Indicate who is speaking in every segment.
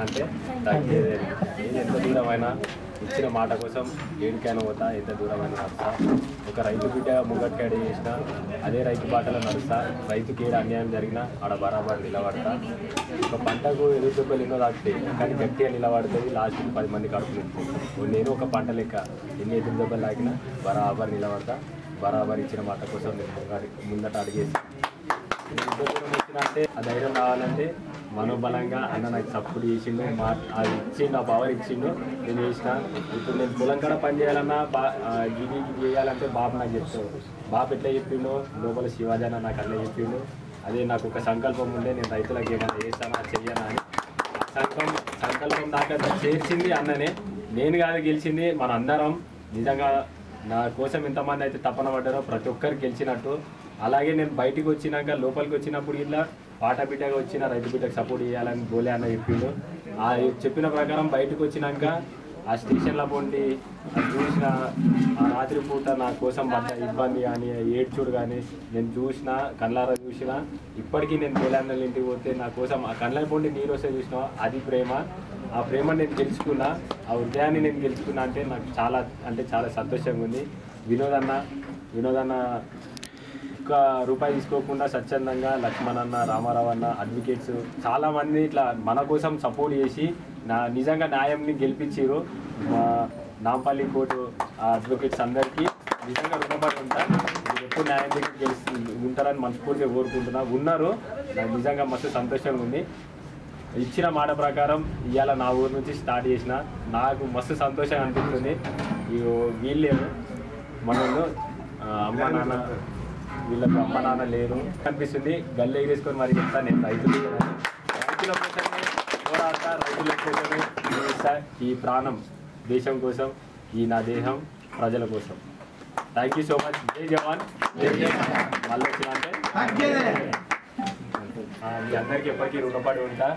Speaker 1: అంటే తగ్గేదే. నేను ఎంత దూరమైనా ఇచ్చిన మాట కోసం ఏడికైనా పోతా, ఎంత దూరమైనా నడుస్తా. ఒక రైతు బిడ్డ ముంగట్కాడి చేసిన అదే రైతు బాటలో నడుస్తా. రైతుకి ఏడు అన్యాయం జరిగినా ఆడ బరాబర్ నిలబడతా. ఒక పంటకు ఎదురు దెబ్బలు ఎన్నో తాకుతాయి, కానీ గట్టిగా నిలబడుతుంది. లాస్ట్కి 10 మంది కడుపు నింపుతుంది. నేను ఒక పంట లెక్క ఎన్ని ఎదురు దెబ్బలు తాకినా బరాబర్ నిలబడతా. బరాబర్ ఇచ్చిన మాట కోసం నేను ముందట అడిగేసి ఎంత దూరం వచ్చినా అంటే ఆ ధైర్యం రావాలంటే మనోబలంగా అన్న నాకు సపోర్ట్ చేసిండు. అది ఇచ్చిండు, ఆ పవర్ ఇచ్చిండు, నేను చేసిన. ఇప్పుడు నేను పొలం కాడ పని చేయాలన్నా గిది చేయాలంటే బాబు నాకు చెప్తాడు. బాబు ఎట్లా చెప్పిండు, లోపల శివాజీ అన్న నాకు అట్లా చెప్పిండు. అదే నాకు ఒక సంకల్పం ఉండే, నేను రైతులకు ఏమైనా చేస్తానా చెయ్యనా అని. సంకల్పం దాకా చేర్చింది అన్ననే, నేను కాదు గెలిచింది మన అందరం. నిజంగా నా కోసం ఎంతమంది అయితే తపన పడ్డారో ప్రతి ఒక్కరు గెలిచినట్టు. అలాగే నేను బయటికి వచ్చినాక లోపలికి వచ్చినప్పుడు ఇలా పాట బిడ్డగా వచ్చిన రైతు బిడ్డకు సపోర్ట్ చేయాలని బోలే అన్న చెప్పిండు. ఆ చెప్పిన ప్రకారం బయటకు వచ్చినాక ఆ స్టేషన్లో పోండి చూసిన ఆ రాత్రి పూట నా కోసం పడ్డ ఇబ్బంది కానీ ఏడ్చుడు కానీ నేను చూసిన కళ్ళారా చూసిన. ఇప్పటికీ నేను బోలే అన్నల ఇంటికి పోతే నా కోసం ఆ కళ్ళ పొండి నీరు వస్తే చూసినా అది ప్రేమ. ఆ ప్రేమ నేను గెలుచుకున్నా, ఆ హృదయాన్ని నేను గెలుచుకున్నా అంటే నాకు చాలా సంతోషంగా ఉంది. వినోదన్న ఒక్క రూపాయి తీసుకోకుండా స్వచ్ఛందంగా లక్ష్మణ్ అన్న, రామారావు అన్న, అడ్వకేట్స్ చాలామంది ఇట్లా మన కోసం సపోర్ట్ చేసి నిజంగా న్యాయంని గెలిపించారు. నాంపల్లి కోర్టు అడ్వకేట్స్ అందరికీ నిజంగా రుణపడి ఉంటా. ఎప్పుడు న్యాయం దగ్గర ఉంటారని మనస్ఫూర్తిగా కోరుకుంటున్నా. ఉన్నారు, నాకు నిజంగా మస్తు సంతోషంగా ఉంది. ఇచ్చిన మాట ప్రకారం ఇవాళ నా ఊరు నుంచి స్టార్ట్ చేసిన, నాకు మస్తు సంతోషంగా అనిపిస్తుంది. వీళ్ళేమో మనోళ్ళు అమ్మ నాన్న, వీళ్ళకు అమ్మ నాన్న లేరు అనిపిస్తుంది. గల్లె ఎగరేసుకొని మరి చెప్తా, నేను రైతుల కోసమే పోరాడతా, రైతుల కోసమే చేస్తా. ఈ ప్రాణం దేశం కోసం, ఈ నా దేహం ప్రజల కోసం. Thank you so much. జై జవాన్ జై జవాన్. మళ్ళీ వచ్చిన అంటే మీ అందరికీ ఎప్పటికీ రుణపడి ఉంటా.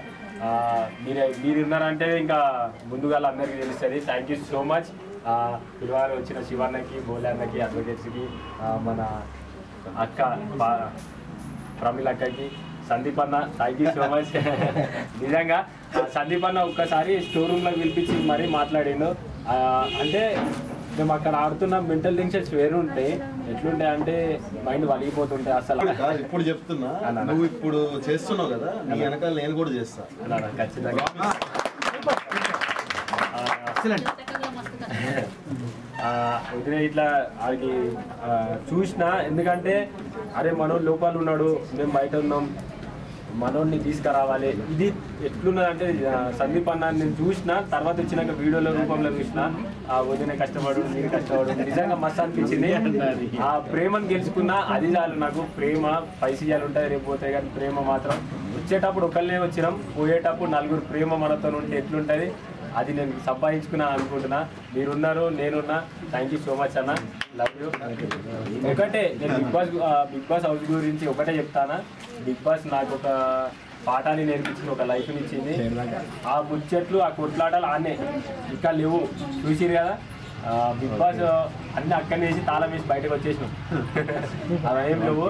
Speaker 1: మీరు ఉన్నారంటే ఇంకా ముందుగా అందరికీ తెలుస్తుంది. Thank you so much. పిలవారు వచ్చిన శివన్నకి, బోలే అన్నకి, అడ్వకేట్స్కి, మన అక్క ప్రమిళ అక్కకి, సందీప్ అన్న థ్యాంక్ యూ సో మచ్. నిజంగా సందీప్ అన్న ఒక్కసారి స్టోర్ రూమ్లోకి పిలిపించి మరీ మాట్లాడిండు. అంటే మేము అక్కడ ఆడుతున్న మెంటల్ టెన్షన్స్ వేరు ఉంటాయి. ఎట్లుంటాయి అంటే మైండ్ వలిగిపోతుంటాయి. అసలు
Speaker 2: ఇప్పుడు చెప్తున్నా, నువ్వు ఇప్పుడు చేస్తున్నావు కదా, నీ వెనకాల నేను కూడా చేస్తా.
Speaker 1: ఖచ్చితంగా వదిలే ఇట్లా ఆడికి చూసిన. ఎందుకంటే అరే మనోడు లోపల ఉన్నాడు, మేము బయట ఉన్నాం, మనోడిని తీసుకురావాలి. ఇది ఎట్లున్నదంటే సందీప్ అన్న నేను చూసిన తర్వాత వచ్చినాక వీడియోల రూపంలో చూసిన. ఆ వదిన కష్టపడు, నేను కష్టపడు, నిజంగా మస్తు అనిపించింది. ఆ ప్రేమను గెలుచుకున్నా అది చాలు నాకు. ప్రేమ పైసలు ఉంటుంది రేపు పోతాయి, కానీ ప్రేమ మాత్రం వచ్చేటప్పుడు ఒకళ్ళనే వచ్చినాం, పోయేటప్పుడు నలుగురు ప్రేమ మనతో ఉంటే ఎట్లుంటుంది అది నేను సంపాదించుకున్నా అనుకుంటున్నా. మీరున్నారు, నేనున్నా. థ్యాంక్ యూ సో మచ్ అన్న, లవ్ యూ. ఒకటే నేను బిగ్ బాస్ హౌస్ గురించి ఒకటే చెప్తానా. బిగ్ బాస్ నాకు ఒక పాఠాన్ని నేర్పించింది, ఒక లైఫ్ని ఇచ్చింది. ఆ ముచ్చట్లు, ఆ కొట్లాటలు ఆనే ఇక్కడ లేవు, చూసిరు కదా. బిగ్ బాస్ అన్నీ అక్కడి వేసి తాళం వేసి బయటకు వచ్చేసినాం. అవేం లేవు.